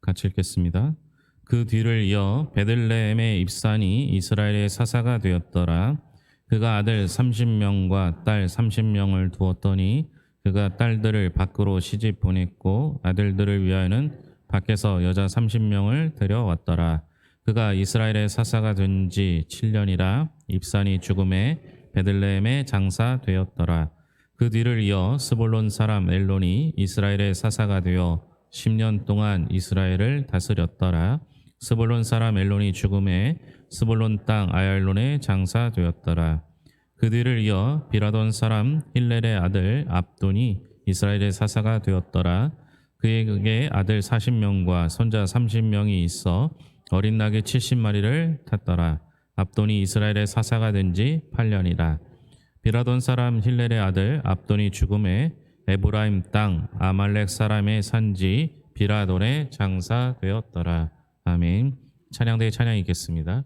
같이 읽겠습니다. 그 뒤를 이어 베들레헴의 입산이 이스라엘의 사사가 되었더라. 그가 아들 30명과 딸 30명을 두었더니 그가 딸들을 밖으로 시집 보냈고 아들들을 위하여는 밖에서 여자 30명을 데려왔더라. 그가 이스라엘의 사사가 된 지 7년이라 입산이 죽음에 베들레헴의 장사되었더라. 그 뒤를 이어 스볼론 사람 엘론이 이스라엘의 사사가 되어 10년 동안 이스라엘을 다스렸더라. 스볼론 사람 엘론이 죽음에 스볼론 땅 아얄론에 장사되었더라. 그 뒤를 이어 비라돈 사람 힐렐의 아들 압돈이 이스라엘의 사사가 되었더라. 그에게 아들 40명과 손자 30명이 있어 어린 낙이 70마리를 탔더라. 압돈이 이스라엘의 사사가 된 지 8년이라. 비라돈 사람 힐렐의 아들 압돈이 죽음에 에브라임 땅 아말렉 사람의 산지 비라돈에 장사되었더라. 아멘. 찬양대의 찬양이 있겠습니다.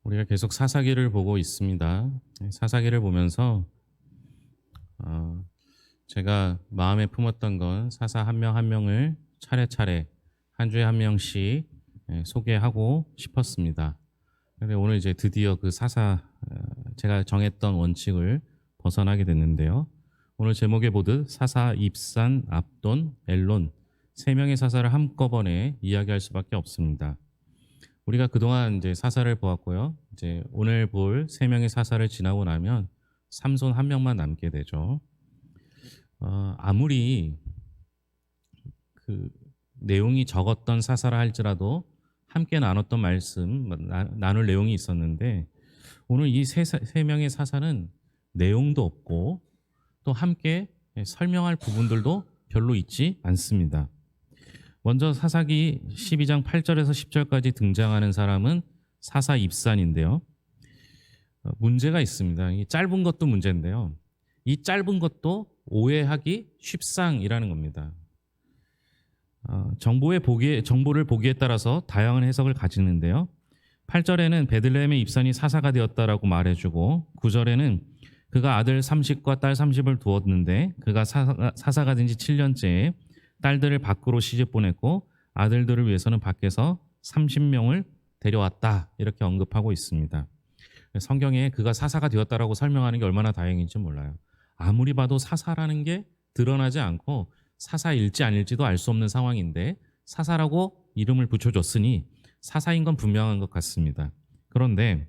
우리가 계속 사사기를 보고 있습니다. 사사기를 보면서 제가 마음에 품었던 건 사사 한 명 한 명을 차례차례 한 주에 한 명씩 소개하고 싶었습니다. 근데 오늘 이제 드디어 그 사사 제가 정했던 원칙을 벗어나게 됐는데요. 오늘 제목에 보듯 사사, 입산, 압돈, 엘론 세 명의 사사를 한꺼번에 이야기할 수밖에 없습니다. 우리가 그동안 이제 사사를 보았고요. 이제 오늘 볼 세 명의 사사를 지나고 나면 삼손 한 명만 남게 되죠. 아무리 그 내용이 적었던 사사라 할지라도 함께 나눴던 말씀, 나눌 내용이 있었는데 오늘 이 세 명의 사사는 내용도 없고 또 함께 설명할 부분들도 별로 있지 않습니다. 먼저 사사기 12장 8절에서 10절까지 등장하는 사람은 사사 입산인데요. 문제가 있습니다. 이 짧은 것도 문제인데요. 이 짧은 것도 오해하기 쉽상이라는 겁니다. 정보를 보기에 따라서 다양한 해석을 가지는데요. 8절에는 베들레헴의 입산이 사사가 되었다라고 말해주고 9절에는 그가 아들 30과 딸 30을 두었는데 그가 사사가 된 지 7년째에 딸들을 밖으로 시집 보냈고 아들들을 위해서는 밖에서 30명을 데려왔다 이렇게 언급하고 있습니다. 성경에 그가 사사가 되었다라고 설명하는 게 얼마나 다행인지 몰라요. 아무리 봐도 사사라는 게 드러나지 않고 사사일지 아닐지도 알 수 없는 상황인데 사사라고 이름을 붙여줬으니 사사인 건 분명한 것 같습니다. 그런데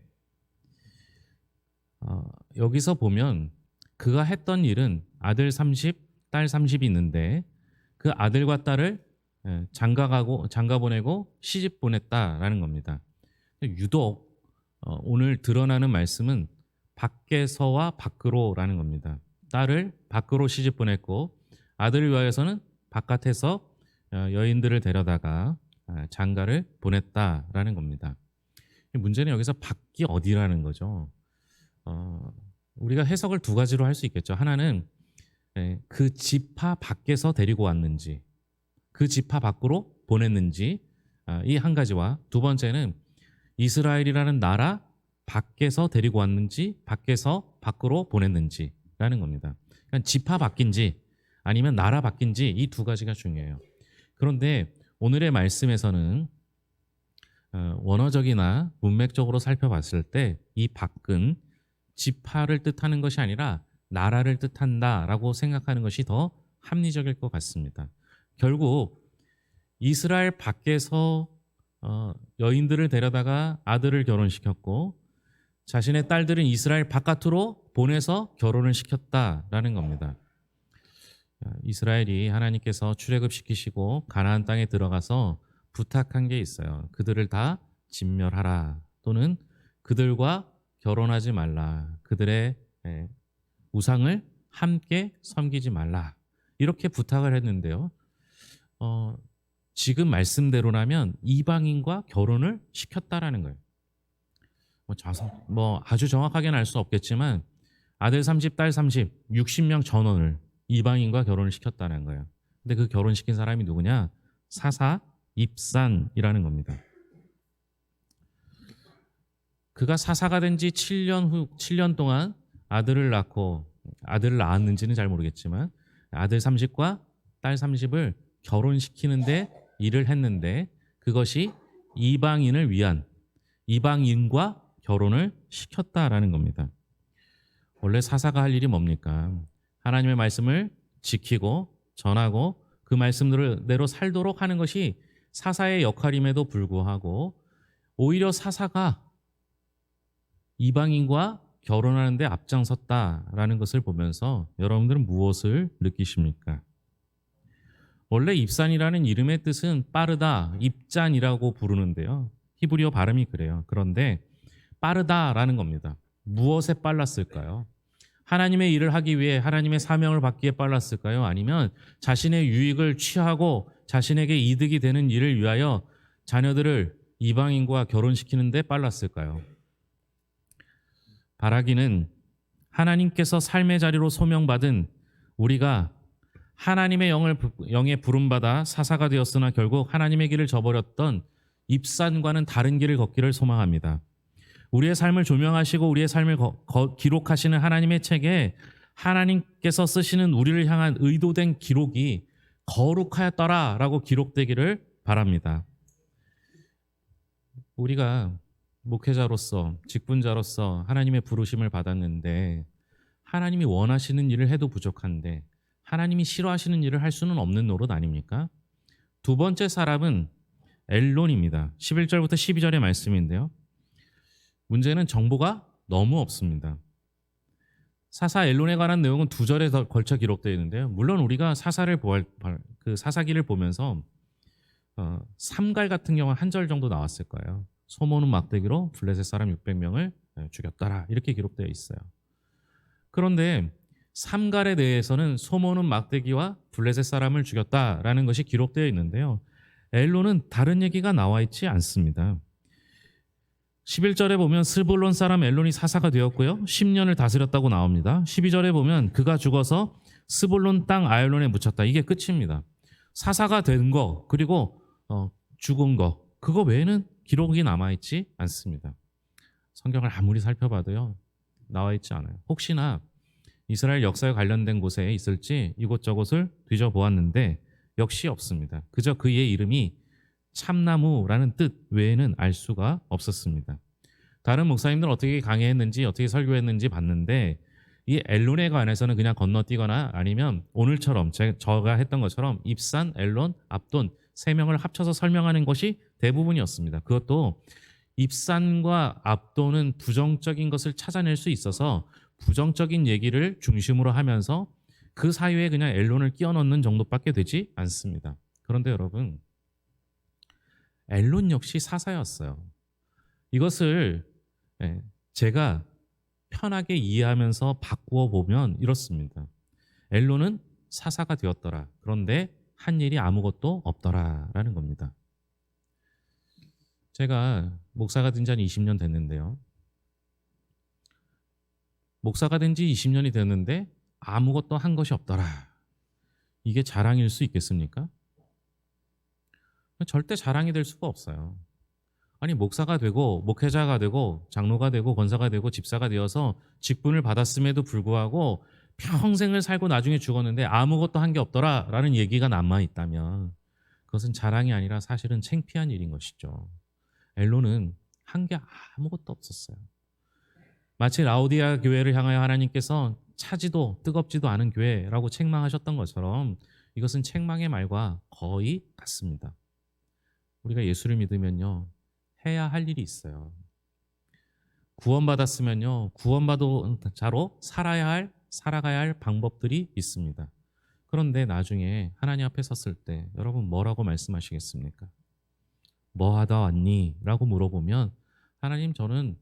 여기서 보면 그가 했던 일은 아들 30, 딸 30이 있는데 그 아들과 딸을 장가 보내고 시집 보냈다라는 겁니다. 유독 오늘 드러나는 말씀은 밖에서와 밖으로라는 겁니다. 딸을 밖으로 시집 보냈고 아들을 위하여서는 바깥에서 여인들을 데려다가 장가를 보냈다라는 겁니다. 문제는 여기서 밖이 어디라는 거죠. 우리가 해석을 두 가지로 할 수 있겠죠. 하나는 그 지파 밖에서 데리고 왔는지 그 지파 밖으로 보냈는지 이 한 가지와 두 번째는 이스라엘이라는 나라 밖에서 데리고 왔는지 밖에서 밖으로 보냈는지라는 겁니다. 그러니까 지파 밖인지 아니면 나라 밖인지 이 두 가지가 중요해요. 그런데 오늘의 말씀에서는 원어적이나 문맥적으로 살펴봤을 때 이 밖은 지파를 뜻하는 것이 아니라 나라를 뜻한다라고 생각하는 것이 더 합리적일 것 같습니다. 결국 이스라엘 밖에서 여인들을 데려다가 아들을 결혼시켰고 자신의 딸들은 이스라엘 바깥으로 보내서 결혼을 시켰다라는 겁니다. 이스라엘이 하나님께서 출애굽시키시고 가나안 땅에 들어가서 부탁한 게 있어요. 그들을 다 진멸하라 또는 그들과 결혼하지 말라. 그들의 우상을 함께 섬기지 말라. 이렇게 부탁을 했는데요. 지금 말씀대로라면 이방인과 결혼을 시켰다라는 거예요. 아주 정확하게는 알 수 없겠지만 아들 30, 딸 30, 60명 전원을 이방인과 결혼을 시켰다는 거예요. 근데 그 결혼시킨 사람이 누구냐? 사사 입산이라는 겁니다. 그가 사사가 된 지 7년 동안 아들을 낳았는지는 잘 모르겠지만 아들 30과 딸 30을 결혼시키는데 일을 했는데 그것이 이방인을 위한 이방인과 결혼을 시켰다라는 겁니다. 원래 사사가 할 일이 뭡니까? 하나님의 말씀을 지키고 전하고 그 말씀대로 살도록 하는 것이 사사의 역할임에도 불구하고 오히려 사사가 이방인과 결혼하는데 앞장섰다라는 것을 보면서 여러분들은 무엇을 느끼십니까? 원래 입산이라는 이름의 뜻은 빠르다, 입잔이라고 부르는데요. 히브리어 발음이 그래요. 그런데 빠르다라는 겁니다. 무엇에 빨랐을까요? 하나님의 일을 하기 위해 하나님의 사명을 받기에 빨랐을까요? 아니면 자신의 유익을 취하고 자신에게 이득이 되는 일을 위하여 자녀들을 이방인과 결혼시키는 데 빨랐을까요? 바라기는 하나님께서 삶의 자리로 소명받은 우리가 하나님의 영에 부름받아 사사가 되었으나 결국 하나님의 길을 저버렸던 입산과는 다른 길을 걷기를 소망합니다. 우리의 삶을 조명하시고 우리의 삶을 기록하시는 하나님의 책에 하나님께서 쓰시는 우리를 향한 의도된 기록이 거룩하였더라라고 기록되기를 바랍니다. 우리가 목회자로서 직분자로서 하나님의 부르심을 받았는데 하나님이 원하시는 일을 해도 부족한데 하나님이 싫어하시는 일을 할 수는 없는 노릇 아닙니까? 두 번째 사람은 엘론입니다. 11절부터 12절의 말씀인데요. 문제는 정보가 너무 없습니다. 사사 엘론에 관한 내용은 2절에 더 걸쳐 기록되어 있는데요. 물론 우리가 그 사사기를 보면서 삼갈 같은 경우는 한 절 정도 나왔을 거예요. 소모는 막대기로 블레셋 사람 600명을 죽였더라 이렇게 기록되어 있어요. 그런데 삼갈에 대해서는 소모는 막대기와 블레셋 사람을 죽였다라는 것이 기록되어 있는데요. 엘론은 다른 얘기가 나와 있지 않습니다. 11절에 보면 스불론 사람 엘론이 사사가 되었고요. 10년을 다스렸다고 나옵니다. 12절에 보면 그가 죽어서 스불론 땅 아얄론에 묻혔다. 이게 끝입니다. 사사가 된 거 그리고 죽은 거 그거 외에는 기록이 남아있지 않습니다. 성경을 아무리 살펴봐도요. 나와 있지 않아요. 혹시나 이스라엘 역사에 관련된 곳에 있을지 이곳저곳을 뒤져보았는데 역시 없습니다. 그저 그의 이름이 참나무라는 뜻 외에는 알 수가 없었습니다. 다른 목사님들 어떻게 강의했는지 어떻게 설교했는지 봤는데 이 엘론에 관해서는 그냥 건너뛰거나 아니면 오늘처럼 저가 했던 것처럼 입산, 엘론, 압돈 3명을 합쳐서 설명하는 것이 대부분이었습니다. 그것도 입산과 압돈은 부정적인 것을 찾아낼 수 있어서 부정적인 얘기를 중심으로 하면서 그 사이에 그냥 엘론을 끼워 넣는 정도밖에 되지 않습니다. 그런데 여러분 엘론 역시 사사였어요. 이것을 제가 편하게 이해하면서 바꾸어 보면 이렇습니다. 엘론은 사사가 되었더라. 그런데 한 일이 아무것도 없더라라는 겁니다. 제가 목사가 된 지 한 20년 됐는데요. 목사가 된 지 20년이 됐는데 아무것도 한 것이 없더라. 이게 자랑일 수 있겠습니까? 절대 자랑이 될 수가 없어요. 아니 목사가 되고 목회자가 되고 장로가 되고 권사가 되고 집사가 되어서 직분을 받았음에도 불구하고 평생을 살고 나중에 죽었는데 아무것도 한 게 없더라라는 얘기가 남아있다면 그것은 자랑이 아니라 사실은 창피한 일인 것이죠. 엘론은 한 게 아무것도 없었어요. 마치 라오디아 교회를 향하여 하나님께서 차지도 뜨겁지도 않은 교회라고 책망하셨던 것처럼 이것은 책망의 말과 거의 같습니다. 우리가 예수를 믿으면요 해야 할 일이 있어요. 구원받았으면요 구원받은 자로 살아가야 할 방법들이 있습니다. 그런데 나중에 하나님 앞에 섰을 때 여러분 뭐라고 말씀하시겠습니까? 뭐 하다 왔니? 라고 물어보면 하나님 저는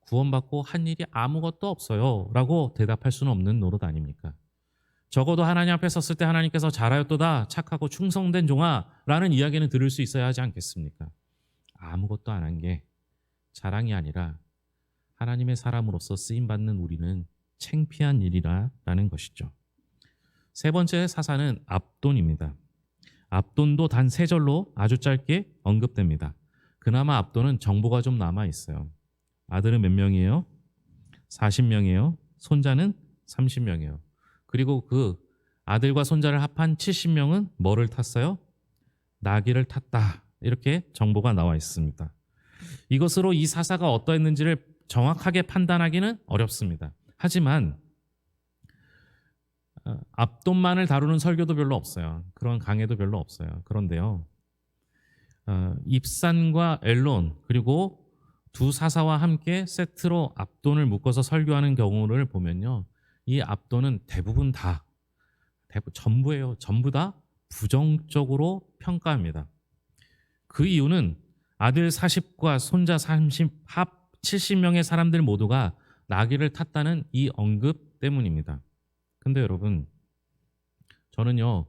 구원받고 한 일이 아무것도 없어요 라고 대답할 수는 없는 노릇 아닙니까? 적어도 하나님 앞에 섰을 때 하나님께서 잘하였도다 착하고 충성된 종아 라는 이야기는 들을 수 있어야 하지 않겠습니까? 아무것도 안 한 게 자랑이 아니라 하나님의 사람으로서 쓰임받는 우리는 창피한 일이라는 것이죠. 세 번째 사사는 압돈입니다. 압돈도 단 3절로 아주 짧게 언급됩니다. 그나마 압돈은 정보가 좀 남아있어요. 아들은 몇 명이에요? 40명이에요. 손자는 30명이에요. 그리고 그 아들과 손자를 합한 70명은 뭐를 탔어요? 나귀를 탔다. 이렇게 정보가 나와 있습니다. 이것으로 이 사사가 어떠했는지를 정확하게 판단하기는 어렵습니다. 하지만 압돈만을 다루는 설교도 별로 없어요. 그런 강해도 별로 없어요. 그런데요. 입산과 엘론 그리고 두 사사와 함께 세트로 압돈을 묶어서 설교하는 경우를 보면요. 이 압돈은 대부분 전부예요. 전부 다 부정적으로 평가합니다. 그 이유는 아들 40과 손자 30, 합 70명의 사람들 모두가 나귀를 탔다는 이 언급 때문입니다. 근데 여러분, 저는요,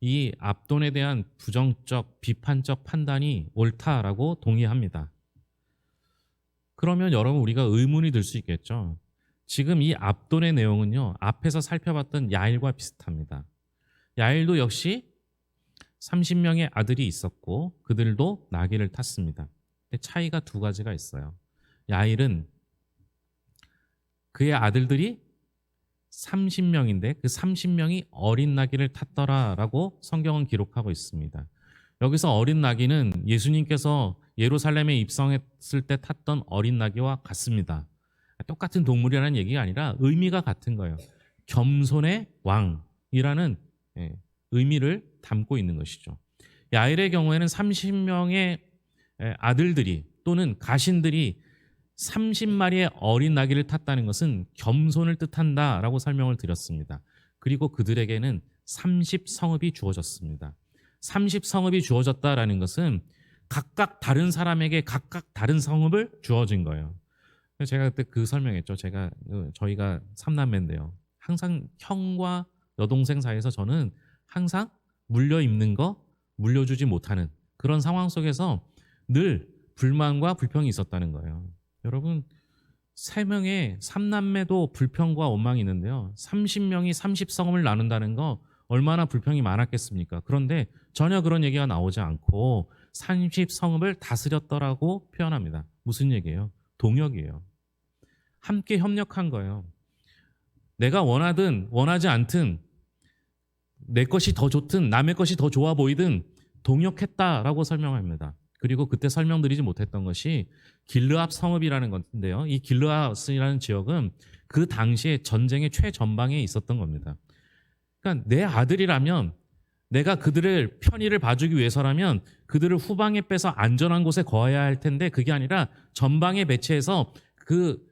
이 압돈에 대한 부정적, 비판적 판단이 옳다라고 동의합니다. 그러면 여러분 우리가 의문이 들 수 있겠죠. 지금 이 압돈의 내용은요, 앞에서 살펴봤던 야일과 비슷합니다. 야일도 역시 30명의 아들이 있었고 그들도 나귀를 탔습니다. 근데 차이가 2가지가 있어요. 야일은 그의 아들들이 30명인데 그 30명이 어린 나귀를 탔더라라고 성경은 기록하고 있습니다. 여기서 어린 나귀는 예수님께서 예루살렘에 입성했을 때 탔던 어린 나귀와 같습니다. 똑같은 동물이라는 얘기가 아니라 의미가 같은 거예요. 겸손의 왕이라는 의미를 담고 있는 것이죠. 야일의 경우에는 30명의 아들들이 또는 가신들이 30마리의 어린 나귀를 탔다는 것은 겸손을 뜻한다라고 설명을 드렸습니다. 그리고 그들에게는 30성읍이 주어졌습니다. 30성읍이 주어졌다라는 것은 각각 다른 사람에게 각각 다른 성읍을 주어진 거예요. 제가 그때 그 설명했죠. 저희가 3남매인데요. 항상 형과 여동생 사이에서 저는 항상 물려 입는 거 물려주지 못하는 그런 상황 속에서 늘 불만과 불평이 있었다는 거예요. 여러분, 3명의 3남매도 불평과 원망이 있는데요. 30명이 30성읍을 나눈다는 거 얼마나 불평이 많았겠습니까? 그런데 전혀 그런 얘기가 나오지 않고 30성읍을 다스렸더라고 표현합니다. 무슨 얘기예요? 동역이에요. 함께 협력한 거예요. 내가 원하든 원하지 않든 내 것이 더 좋든 남의 것이 더 좋아 보이든 동역했다라고 설명합니다. 그리고 그때 설명드리지 못했던 것이 길르압 성읍이라는 건데요. 이 길르압이라는 지역은 그 당시에 전쟁의 최전방에 있었던 겁니다. 그러니까 내 아들이라면 내가 그들을 편의를 봐주기 위해서라면 그들을 후방에 빼서 안전한 곳에 거해야 할 텐데 그게 아니라 전방에 배치해서 그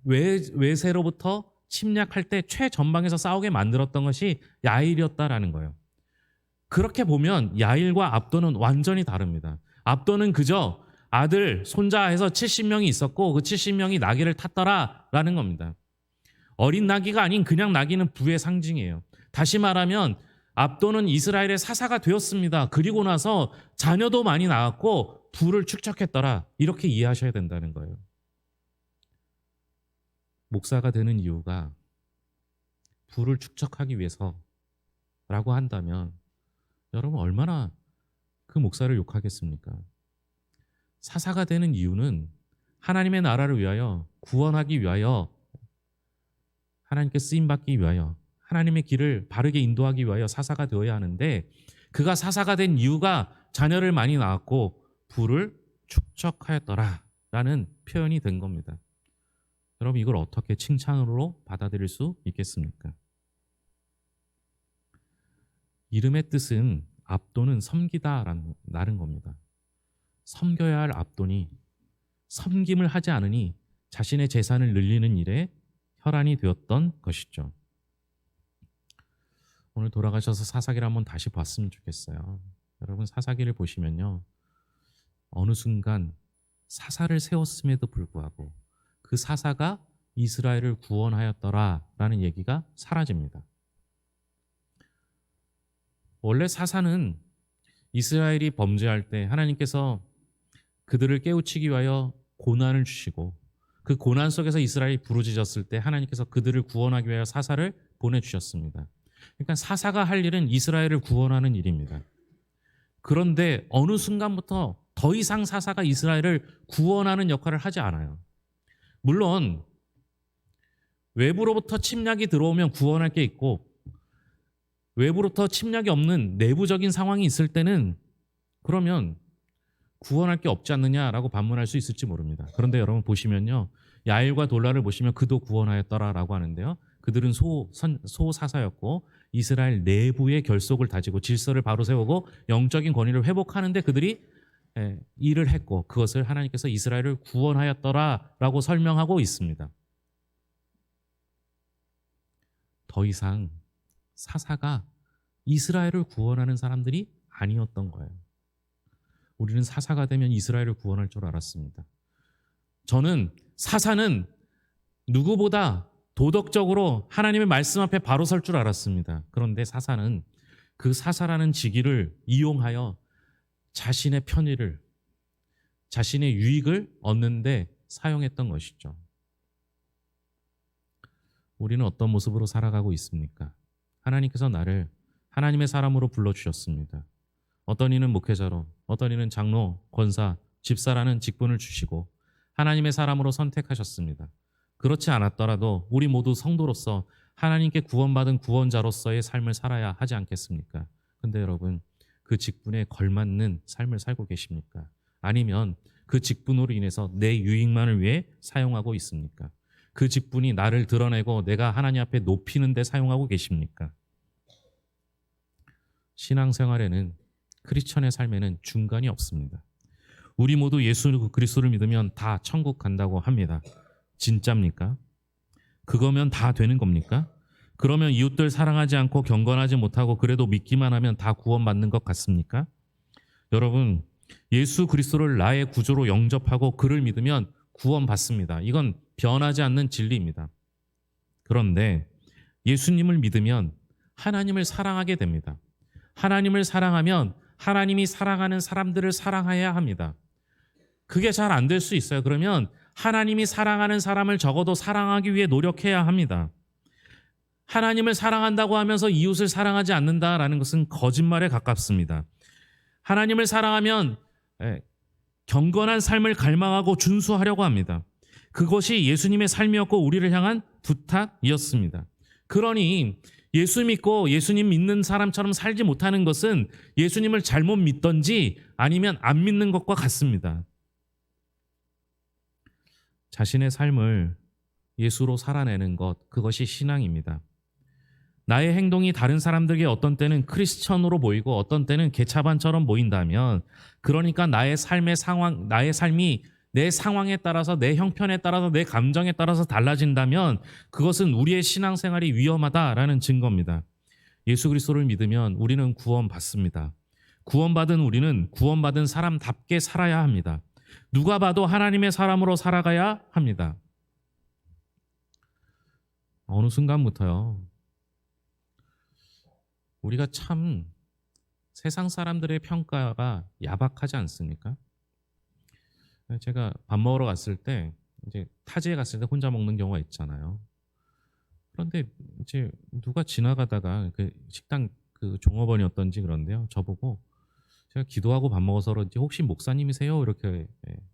외세로부터 침략할 때 최전방에서 싸우게 만들었던 것이 야일이었다라는 거예요. 그렇게 보면 야일과 압도는 완전히 다릅니다. 압도는 그저 아들, 손자 해서 70명이 있었고 그 70명이 나귀를 탔더라라는 겁니다. 어린 나귀가 아닌 그냥 나귀는 부의 상징이에요. 다시 말하면 압도는 이스라엘의 사사가 되었습니다. 그리고 나서 자녀도 많이 낳았고 부를 축적했더라. 이렇게 이해하셔야 된다는 거예요. 목사가 되는 이유가 부를 축적하기 위해서라고 한다면 여러분 얼마나 그 목사를 욕하겠습니까? 사사가 되는 이유는 하나님의 나라를 위하여 구원하기 위하여 하나님께 쓰임받기 위하여 하나님의 길을 바르게 인도하기 위하여 사사가 되어야 하는데 그가 사사가 된 이유가 자녀를 많이 낳았고 부를 축적하였더라라는 표현이 된 겁니다. 여러분 이걸 어떻게 칭찬으로 받아들일 수 있겠습니까? 이름의 뜻은 압도는 섬기다라는 겁니다. 섬겨야 할 압돈이 섬김을 하지 않으니 자신의 재산을 늘리는 일에 혈안이 되었던 것이죠. 오늘 돌아가셔서 사사기를 한번 다시 봤으면 좋겠어요. 여러분 사사기를 보시면요. 어느 순간 사사를 세웠음에도 불구하고 그 사사가 이스라엘을 구원하였더라라는 얘기가 사라집니다. 원래 사사는 이스라엘이 범죄할 때 하나님께서 그들을 깨우치기 위하여 고난을 주시고 그 고난 속에서 이스라엘이 부르짖었을 때 하나님께서 그들을 구원하기 위하여 사사를 보내주셨습니다. 그러니까 사사가 할 일은 이스라엘을 구원하는 일입니다. 그런데 어느 순간부터 더 이상 사사가 이스라엘을 구원하는 역할을 하지 않아요. 물론 외부로부터 침략이 들어오면 구원할 게 있고 외부로부터 침략이 없는 내부적인 상황이 있을 때는 그러면 구원할 게 없지 않느냐라고 반문할 수 있을지 모릅니다. 그런데 여러분 보시면요. 야일과 돌라를 보시면 그도 구원하였더라라고 하는데요. 그들은 소사사였고 이스라엘 내부의 결속을 다지고 질서를 바로 세우고 영적인 권위를 회복하는데 그들이 일을 했고 그것을 하나님께서 이스라엘을 구원하였더라라고 설명하고 있습니다. 더 이상 사사가 이스라엘을 구원하는 사람들이 아니었던 거예요. 우리는 사사가 되면 이스라엘을 구원할 줄 알았습니다. 저는 사사는 누구보다 도덕적으로 하나님의 말씀 앞에 바로 설 줄 알았습니다. 그런데 사사는 그 사사라는 직위를 이용하여 자신의 편의를, 자신의 유익을 얻는데 사용했던 것이죠. 우리는 어떤 모습으로 살아가고 있습니까? 하나님께서 나를 하나님의 사람으로 불러주셨습니다. 어떤 이는 목회자로, 어떤 이는 장로, 권사, 집사라는 직분을 주시고 하나님의 사람으로 선택하셨습니다. 그렇지 않았더라도 우리 모두 성도로서 하나님께 구원받은 구원자로서의 삶을 살아야 하지 않겠습니까? 근데 여러분, 그 직분에 걸맞는 삶을 살고 계십니까? 아니면 그 직분으로 인해서 내 유익만을 위해 사용하고 있습니까? 그 직분이 나를 드러내고 내가 하나님 앞에 높이는 데 사용하고 계십니까? 신앙생활에는, 크리스천의 삶에는 중간이 없습니다. 우리 모두 예수 그리스도를 믿으면 다 천국 간다고 합니다. 진짜입니까? 그거면 다 되는 겁니까? 그러면 이웃들 사랑하지 않고 경건하지 못하고 그래도 믿기만 하면 다 구원받는 것 같습니까? 여러분, 예수 그리스도를 나의 구주로 영접하고 그를 믿으면 구원받습니다. 이건 변하지 않는 진리입니다. 그런데 예수님을 믿으면 하나님을 사랑하게 됩니다. 하나님을 사랑하면 하나님이 사랑하는 사람들을 사랑해야 합니다. 그게 잘 안 될 수 있어요. 그러면 하나님이 사랑하는 사람을 적어도 사랑하기 위해 노력해야 합니다. 하나님을 사랑한다고 하면서 이웃을 사랑하지 않는다라는 것은 거짓말에 가깝습니다. 하나님을 사랑하면 경건한 삶을 갈망하고 준수하려고 합니다. 그것이 예수님의 삶이었고 우리를 향한 부탁이었습니다. 그러니 예수 믿고 예수님 믿는 사람처럼 살지 못하는 것은 예수님을 잘못 믿던지 아니면 안 믿는 것과 같습니다. 자신의 삶을 예수로 살아내는 것, 그것이 신앙입니다. 나의 행동이 다른 사람들에게 어떤 때는 크리스천으로 보이고 어떤 때는 개차반처럼 보인다면, 그러니까 나의 삶의 상황, 나의 삶이 내 상황에 따라서, 내 형편에 따라서, 내 감정에 따라서 달라진다면 그것은 우리의 신앙생활이 위험하다라는 증거입니다. 예수 그리스도를 믿으면 우리는 구원받습니다. 구원받은 우리는 구원받은 사람답게 살아야 합니다. 누가 봐도 하나님의 사람으로 살아가야 합니다. 어느 순간부터요, 우리가 참 세상 사람들의 평가가 야박하지 않습니까? 제가 밥 먹으러 갔을 때, 이제 타지에 갔을 때 혼자 먹는 경우가 있잖아요. 그런데 이제 누가 지나가다가 그 식당 그 종업원이었던지 그런데요, 저보고 제가 기도하고 밥 먹어서 그런지 혹시 목사님이세요? 이렇게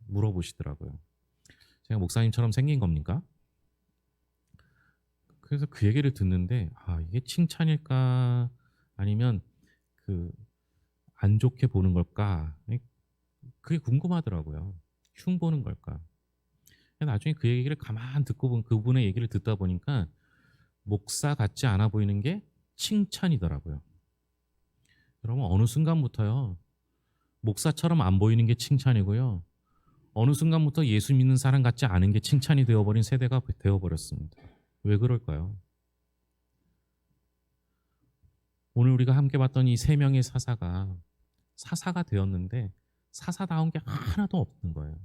물어보시더라고요. 제가 목사님처럼 생긴 겁니까? 그래서 그 얘기를 듣는데, 이게 칭찬일까 아니면 그 안 좋게 보는 걸까? 그게 궁금하더라고요. 흉보는 걸까? 나중에 그 얘기를 가만 듣고 그분의 얘기를 듣다 보니까 목사 같지 않아 보이는 게 칭찬이더라고요. 여러분, 어느 순간부터요, 목사처럼 안 보이는 게 칭찬이고요, 어느 순간부터 예수 믿는 사람 같지 않은 게 칭찬이 되어버린 세대가 되어버렸습니다. 왜 그럴까요? 오늘 우리가 함께 봤던 이 세 명의 사사가 되었는데 사사다운 게 하나도 없는 거예요.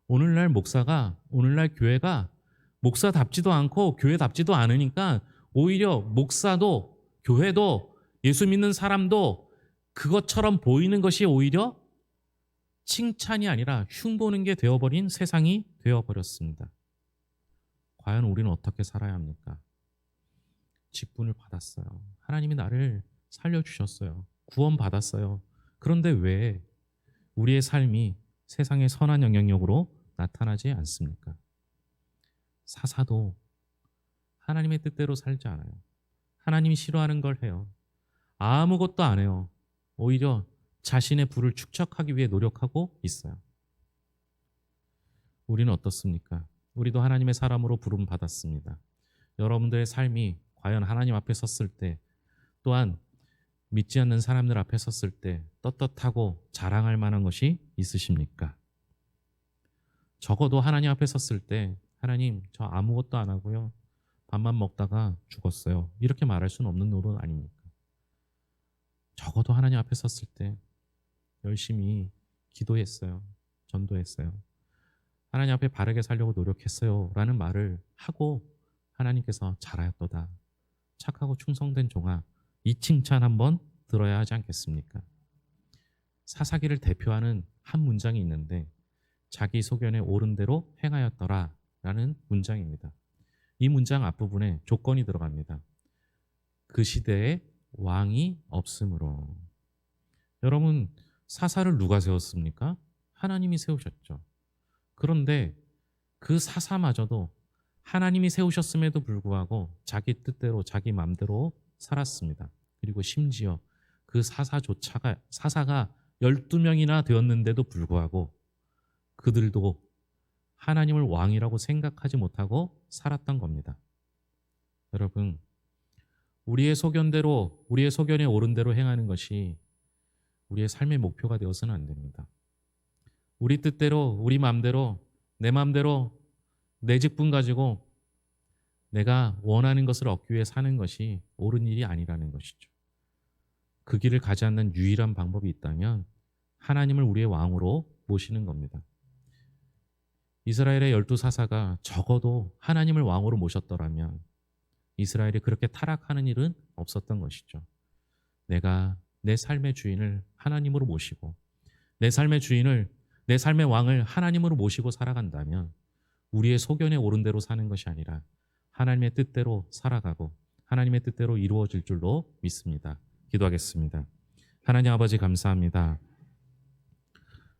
오늘날 오늘날 교회가 목사답지도 않고 교회답지도 않으니까 오히려 목사도 교회도 예수 믿는 사람도 그것처럼 보이는 것이 오히려 칭찬이 아니라 흉보는 게 되어버린 세상이 되어버렸습니다. 과연 우리는 어떻게 살아야 합니까? 직분을 받았어요. 하나님이 나를 살려주셨어요. 구원받았어요. 그런데 왜 우리의 삶이 세상의 선한 영향력으로 나타나지 않습니까? 사사도 하나님의 뜻대로 살지 않아요. 하나님이 싫어하는 걸 해요. 아무것도 안 해요. 오히려 자신의 부를 축적하기 위해 노력하고 있어요. 우리는 어떻습니까? 우리도 하나님의 사람으로 부름 받았습니다. 여러분들의 삶이 과연 하나님 앞에 섰을 때, 또한 믿지 않는 사람들 앞에 섰을 때 떳떳하고 자랑할 만한 것이 있으십니까? 적어도 하나님 앞에 섰을 때, 하나님, 저 아무것도 안 하고요, 밥만 먹다가 죽었어요, 이렇게 말할 수는 없는 노릇 아닙니까? 적어도 하나님 앞에 섰을 때 열심히 기도했어요, 전도했어요, 하나님 앞에 바르게 살려고 노력했어요 라는 말을 하고 하나님께서 잘하였도다, 착하고 충성된 종아, 이 칭찬 한번 들어야 하지 않겠습니까? 사사기를 대표하는 한 문장이 있는데, 자기 소견에 옳은 대로 행하였더라 라는 문장입니다. 이 문장 앞부분에 조건이 들어갑니다. 그 시대에 왕이 없으므로. 여러분, 사사를 누가 세웠습니까? 하나님이 세우셨죠. 그런데 그 사사마저도 하나님이 세우셨음에도 불구하고 자기 뜻대로 자기 마음대로 살았습니다. 그리고 심지어 그 사사가 12명이나 되었는데도 불구하고 그들도 하나님을 왕이라고 생각하지 못하고 살았던 겁니다. 여러분, 우리의 소견대로, 우리의 소견에 옳은 대로 행하는 것이 우리의 삶의 목표가 되어서는 안 됩니다. 우리 뜻대로, 우리 마음대로, 내 마음대로 내 직분 가지고 내가 원하는 것을 얻기 위해 사는 것이 옳은 일이 아니라는 것이죠. 그 길을 가지 않는 유일한 방법이 있다면 하나님을 우리의 왕으로 모시는 겁니다. 이스라엘의 12사사가 적어도 하나님을 왕으로 모셨더라면 이스라엘이 그렇게 타락하는 일은 없었던 것이죠. 내가 내 삶의 주인을 하나님으로 모시고 내 삶의 주인을, 내 삶의 왕을 하나님으로 모시고 살아간다면 우리의 소견에 옳은 대로 사는 것이 아니라 하나님의 뜻대로 살아가고 하나님의 뜻대로 이루어질 줄로 믿습니다. 기도하겠습니다. 하나님 아버지 감사합니다.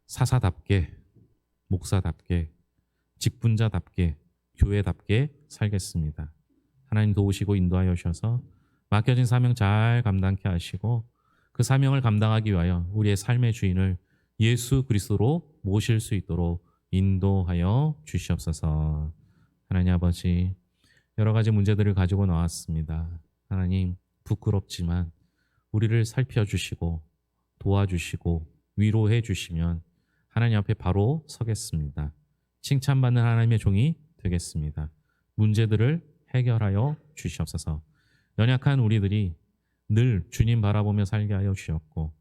사사답게, 목사답게, 직분자답게, 교회답게 살겠습니다. 하나님 도우시고 인도하여 주셔서 맡겨진 사명 잘 감당케 하시고 그 사명을 감당하기 위하여 우리의 삶의 주인을 예수 그리스도로 모실 수 있도록 인도하여 주시옵소서. 하나님 아버지, 여러 가지 문제들을 가지고 나왔습니다. 하나님, 부끄럽지만 우리를 살펴주시고 도와주시고 위로해 주시면 하나님 앞에 바로 서겠습니다. 칭찬받는 하나님의 종이 되겠습니다. 문제들을 해결하여 주시옵소서. 연약한 우리들이 늘 주님 바라보며 살게 하여 주셨고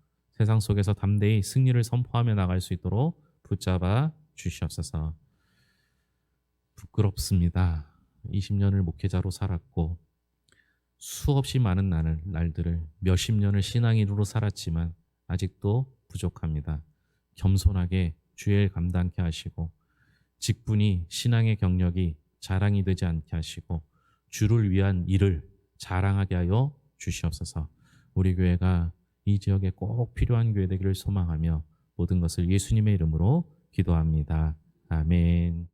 세상 속에서 담대히 승리를 선포하며 나갈 수 있도록 붙잡아 주시옵소서. 부끄럽습니다. 20년을 목회자로 살았고 수없이 많은 날들을 몇십 년을 신앙인으로 살았지만 아직도 부족합니다. 겸손하게 주의 일 감당케 하시고 직분이 신앙의 경력이 자랑이 되지 않게 하시고 주를 위한 일을 자랑하게 하여 주시옵소서. 우리 교회가 이 지역에 꼭 필요한 교회 되기를 소망하며 모든 것을 예수님의 이름으로 기도합니다. 아멘.